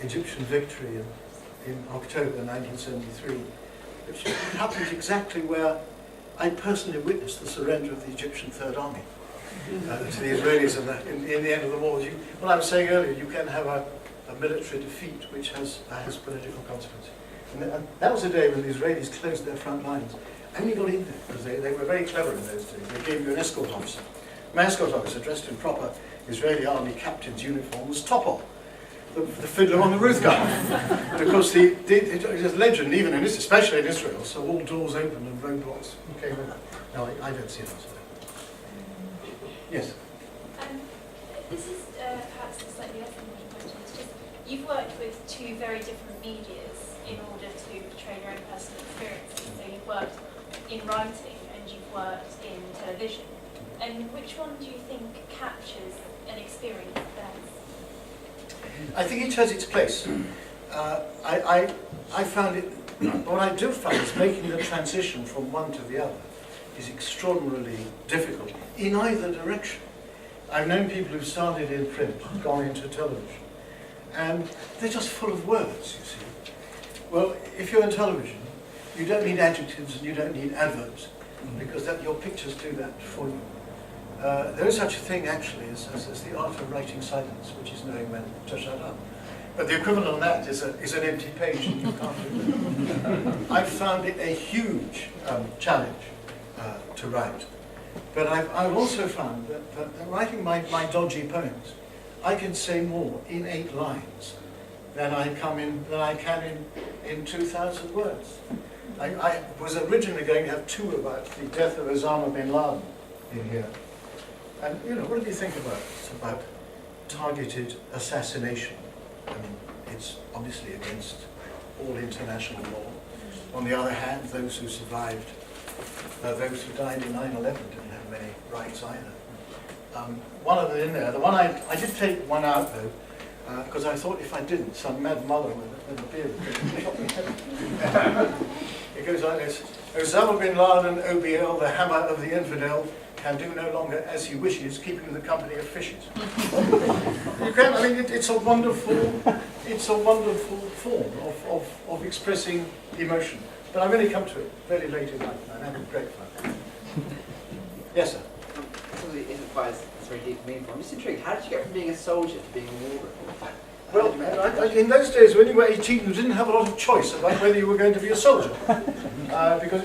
Egyptian victory in October 1973, which happened exactly where I personally witnessed the surrender of the Egyptian Third Army to the Israelis in the end of the war. What I was saying earlier, you can have a military defeat which has political consequences. And that was a day when the Israelis closed their front lines. I only got in there because they were very clever in those days. They gave you an escort officer. My escort officer, dressed in proper Israeli army captain's uniform, was Topol, the fiddler on the roof garden. Because it is legend, even in this, especially in Israel, so all doors opened and roadblocks came in. No, I don't see it as that. Yes? This is perhaps a slightly less important question. It's just, you've worked with two very different medias in order to portray your own personal experiences. So you've worked in writing and you've worked in television. And which one do you think captures an experience best? I think each has its place. I found it, what I do find is making the transition from one to the other is extraordinarily difficult in either direction. I've known people who've started in print, gone into television, and they're just full of words, you see. Well, if you're in television, you don't need adjectives and you don't need adverbs, because your pictures do that for you. There is such a thing, actually, as the art of writing silence, which is knowing when to shut up. But the equivalent of that is an empty page, and you can't do that. I've found it a huge challenge to write. But I've also found that writing my dodgy poems, I can say more in 8 lines than I can in 2,000 words. I was originally going to have 2 about the death of Osama bin Laden in here. And, what do you think about targeted assassination? I mean, it's obviously against all international law. On the other hand, those who survived, those who died in 9/11 didn't have many rights either. One of them in there, the one I did take one out though, because I thought if I didn't, some mad mother with a beard would chop me head. It goes like this: Osama bin Laden, OBL, the hammer of the infidel, can do no longer as he wishes, keeping the company of fishes. You can, I mean, it's a wonderful form of expressing emotion. But I've only come to it very late in life, and I'm having great fun. Yes, sir. Probably isn't quite as very deep for me. I'm just intrigued. How did you get from being a soldier to being a war reporter? Well, in those days, when you were 18, you didn't have a lot of choice about whether you were going to be a soldier, because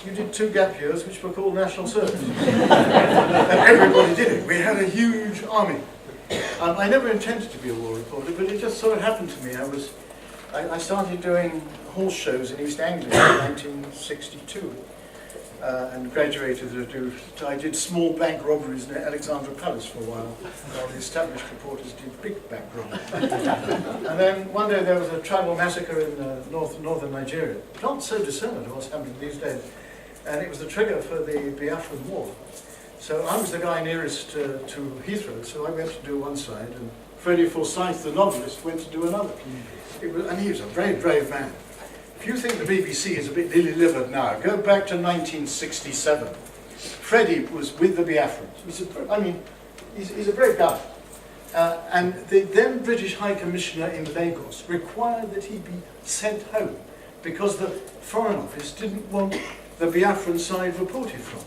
you did 2 gap years, which were called national service, and everybody did it. We had a huge army. I never intended to be a war reporter, but it just sort of happened to me. I started doing horse shows in East Anglia in 1962, and graduated to do. I did small bank robberies near Alexandra Palace for a while the established reporters did big bank robberies. And then one day there was a tribal massacre in northern Nigeria. Not so dissimilar to what's happening these days, and it was the trigger for the Biafran War. So I was the guy nearest to Heathrow, so I went to do one side, and Freddie Forsyth, the novelist, went to do another. And he was a very brave man. If you think the BBC is a bit lily-livered now, go back to 1967. Freddie was with the Biafrans. He's a brave guy. And the then British High Commissioner in Lagos required that he be sent home because the Foreign Office didn't want the Biafran side reported from.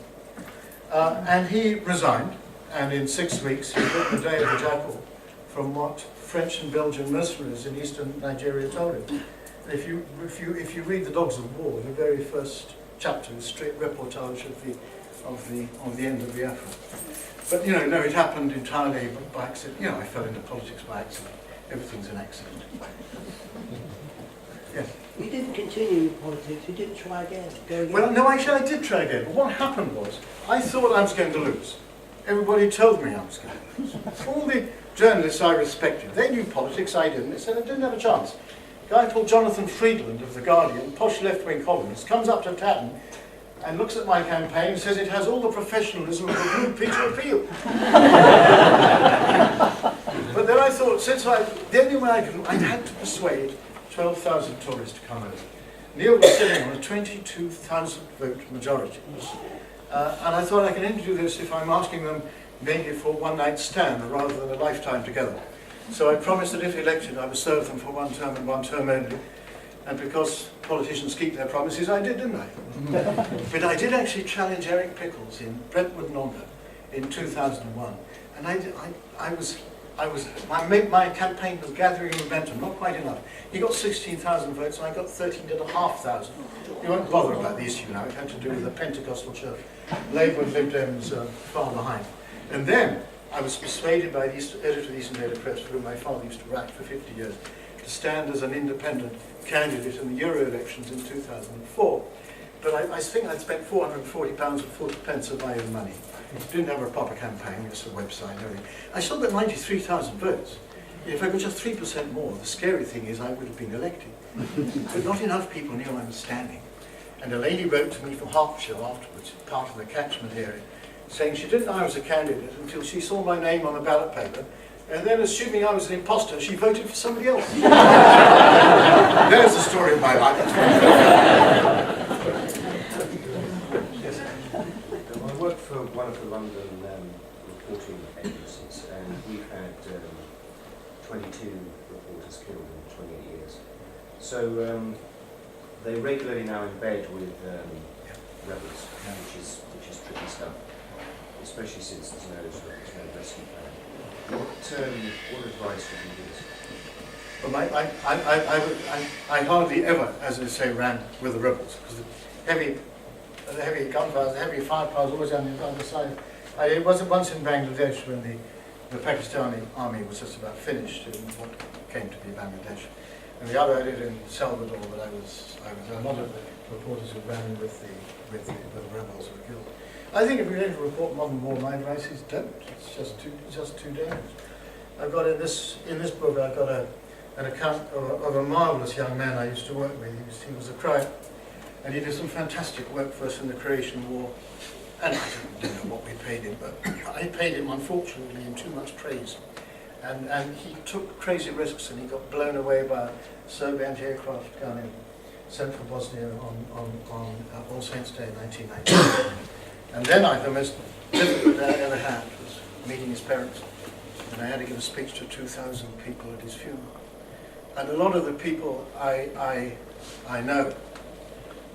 And he resigned, and in 6 weeks he got the day of the jackal from what French and Belgian mercenaries in eastern Nigeria told him. If you read The Dogs of War, the very first chapter is straight reportage of the end of Biafra. But no, it happened entirely by accident. I fell into politics by accident. Everything's an accident. Yes. You didn't continue in politics. You didn't try again. Go again. Well, no, actually, I did try again. But what happened was, I thought I was going to lose. Everybody told me I was going to lose. All the journalists I respected, they knew politics. I didn't. They said I didn't have a chance. A guy called Jonathan Friedland of The Guardian, posh left-wing columnist, comes up to Tatton and looks at my campaign and says it has all the professionalism of a Blue Peter appeal. But then I thought, the only way I had to persuade 12,000 Tories to come over. Neil was sitting on a 22,000 vote majority. And I thought I can only do this if I'm asking them maybe for a one-night stand rather than a lifetime together. So I promised that if elected, I would serve them for 1 term and 1 term only. And because politicians keep their promises, I did, didn't I? But I did actually challenge Eric Pickles in Brentwood, Nonda, in 2001. And my campaign was gathering momentum, not quite enough. He got 16,000 votes and I got 13,500. You won't bother about the issue now. It had to do with the Pentecostal church. Labour and Lib Dems far behind. And then I was persuaded by the editor of the Eastern Daily Press, for whom my father used to write for 50 years, to stand as an independent candidate in the Euro elections in 2004. But I think I'd spent £440 and 40 pence of my own money. Didn't have a proper campaign, just a website and everything. I still got 93,000 votes. If I got just 3% more, the scary thing is I would have been elected. But not enough people knew I was standing. And a lady wrote to me from Hertfordshire afterwards, part of the catchment area, saying she didn't know I was a candidate until she saw my name on the ballot paper, and then assuming I was an imposter, she voted for somebody else. There's the story of my life. Yes. I work for one of the London reporting agencies, and we've had 22 reporters killed in 28 years. So they regularly now embed with rebels, which is tricky stuff, especially since there's no rescue plan. What advice would you give us? Well, I hardly ever, as I say, ran with the rebels, because the heavy gunfire, the heavy firepower was always on the other side. I was once in Bangladesh when the Pakistani army was just about finished in what came to be Bangladesh. And the other I did in Salvador, but I was a lot of the reporters who ran with the rebels were killed. I think if you're going to report modern war, my advice is don't. It's just too dangerous. I've got in this book, I've got an account of a marvellous young man I used to work with. He was a Croat, and he did some fantastic work for us in the Croatian War. And I don't know what we paid him, but I paid him, unfortunately, in too much praise. And he took crazy risks, and he got blown away by a Serb anti-aircraft gun in central Bosnia on All Saints' Day, 1990. And then the most difficult day I ever had was meeting his parents. And I had to give a speech to 2,000 people at his funeral. And a lot of the people I know,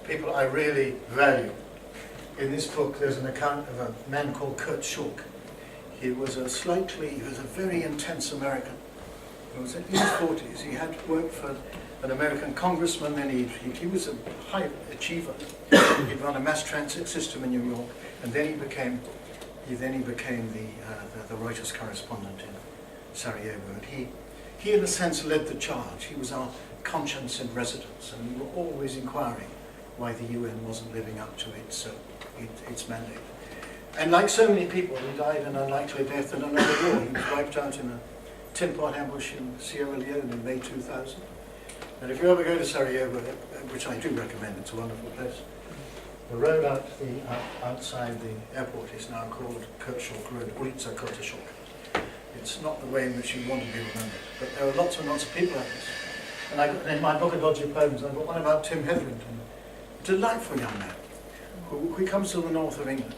people I really value. In this book there's an account of a man called Kurt Schulk. He was a very intense American. He was in his 40s. He had worked for an American congressman, then he was a high achiever. He'd run a mass transit system in New York, and then he became the Reuters correspondent in Sarajevo. And he in a sense led the charge. He was our conscience in residence, and we were always inquiring why the UN wasn't living up to its mandate. And like so many people, he died an unlikely death in another war. He was wiped out in a tin pot ambush in Sierra Leone in May 2000. And if you ever go to Sarajevo, which I do recommend, it's a wonderful place, the road outside the airport is now called Kirchhoff Road, Ulica Kirchhoff. It's not the way in which you want to be remembered, but there are lots and lots of people like this. And in my book of Dodgy Poems, I've got one about Tim Hetherington, a delightful young man who comes to the north of England.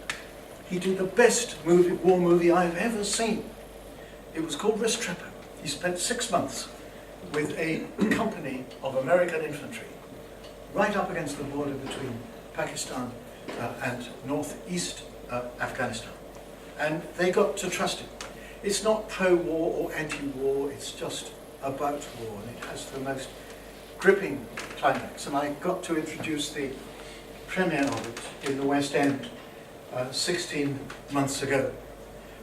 He did the best war movie I've ever seen. It was called Restrepo. He spent 6 months with a company of American infantry right up against the border between Pakistan and northeast Afghanistan. And they got to trust him. It's not pro-war or anti-war, it's just about war, and it has the most gripping climax. And I got to introduce the premiere of it in the West End 16 months ago.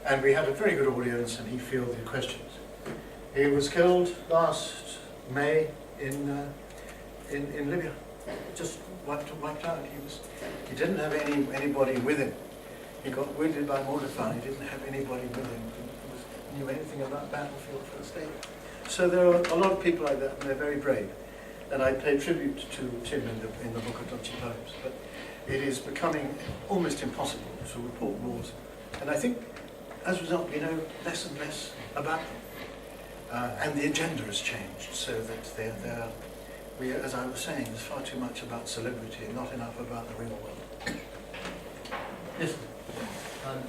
And we had a very good audience, and he fielded questions. He was killed last May in Libya. Just wiped out. He didn't have anybody with him. He got wounded by mortar fire. He didn't have anybody with him who knew anything about battlefield first aid. So there are a lot of people like that, and they're very brave. And I pay tribute to Tim in the book of Dodgy Poems. But it is becoming almost impossible to report wars. And I think, as a result, we know less and less about them. And the agenda has changed, so that as I was saying, there's far too much about celebrity and not enough about the real world. Yes?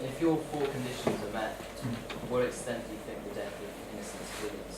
If your 4 conditions are met, to what extent do you think the death of experience.